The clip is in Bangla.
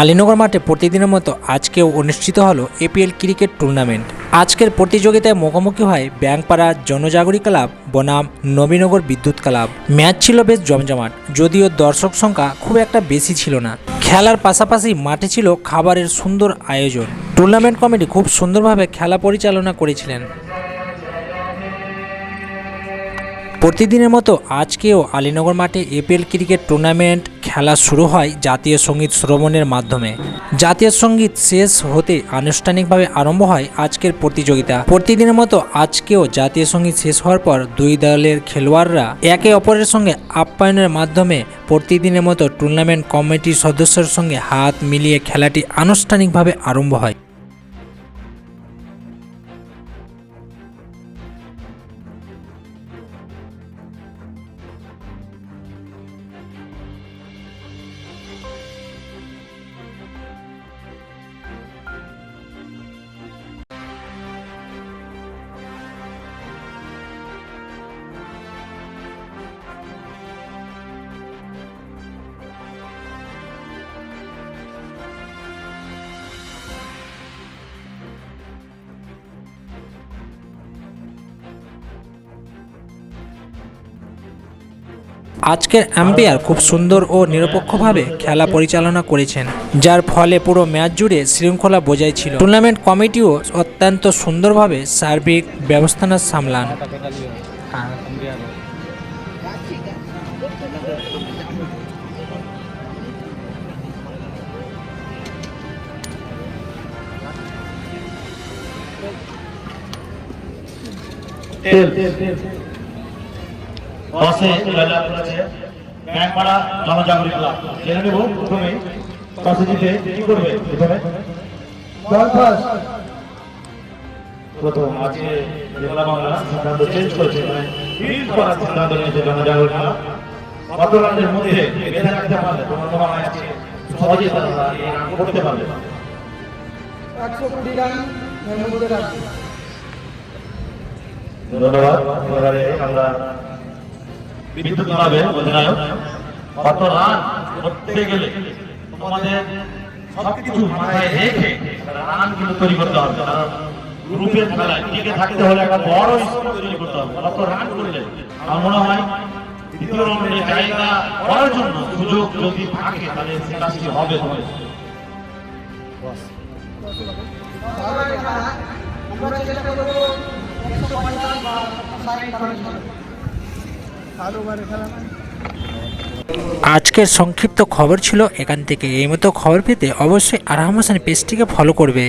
আলীনগর মাঠে প্রতিদিনের মতো আজকেও অনুষ্ঠিত হলো এপিএল ক্রিকেট টুর্নামেন্ট। আজকের প্রতিযোগিতায় মুখোমুখি হয় ব্যাংকপাড়া জনজাগরী ক্লাব বনাম নবীনগর বিদ্যুৎ ক্লাব। ম্যাচ ছিল বেশ জমজমাট, যদিও দর্শক সংখ্যা খুব একটা বেশি ছিল না। খেলার পাশাপাশি মাঠে ছিল খাবারের সুন্দর আয়োজন। টুর্নামেন্ট কমিটি খুব সুন্দরভাবে খেলা পরিচালনা করেছিলেন। প্রতিদিনের মতো আজকেও আলীনগর মাঠে এপিএল ক্রিকেট টুর্নামেন্ট খেলা শুরু হয় জাতীয় সঙ্গীত শ্রবণের মাধ্যমে। জাতীয় সঙ্গীত শেষ হতে আনুষ্ঠানিকভাবে আরম্ভ হয় আজকের প্রতিযোগিতা। প্রতিদিনের মতো আজকেও জাতীয় সঙ্গীত শেষ হওয়ার পর দুই দলের খেলোয়াড়রা একে অপরের সঙ্গে আপ্যায়নের মাধ্যমে প্রতিদিনের মতো টুর্নামেন্ট কমিটির সদস্যের সঙ্গে হাত মিলিয়ে খেলাটি আনুষ্ঠানিকভাবে আরম্ভ হয়। আজকের আম্পায়ার খুব সুন্দর ও নিরপেক্ষভাবে খেলা পরিচালনা করেছেন, যার ফলে পুরো ম্যাচ জুড়ে শৃঙ্খলা বজায় ছিল। টুর্নামেন্ট কমিটিও অত্যন্ত সুন্দরভাবে সার্বিক ব্যবস্থাপনা সামলান। টসে জয়লাভ করেছে ব্যাংকপাড়া জনজাগরী ক্লাব। জেনে নেব প্রথমে টসে জিতে কি করবে। প্রথম আজকে জেলা বাংলা সিদ্ধান্ত চেঞ্জ করেছে, ফিল্ড করার সিদ্ধান্ত নিয়েছে জনজাগরী ক্লাব। কত রানের মধ্যে বেঁধে রাখতে পারলে তোমার মনে হয় আজকে সহজেই তারা এই রান করতে পারবে? 120 রান এর মধ্যে রাখবে। ধন্যবাদ। এবারে আমরা বিদ্যুৎ ক্লাবের অধিনায়ক, কত রান করতে গেলে তোমাদের সবকিছু মাথায় রেখে রান কিন্তু তৈরি করতে হবে, কারণ গ্রুপের খেলায় টিকে থাকতে হলে একটা বড় স্কোর তৈরি করতে হবে। কত রান করলে আমার মনে হয় দ্বিতীয় রাউন্ডে জায়গা করার জন্য সুযোগ যদি থাকে তাহলে সে কাজটি হবে তোমাদের। আমরা চেষ্টা করব 150 বা 60 করার জন্য। আজকের সংক্ষিপ্ত খবর ছিল এখান থেকে। এই মতো খবর পেতে অবশ্যই আরহাম হোসেন পেজটিকে ফলো করবে।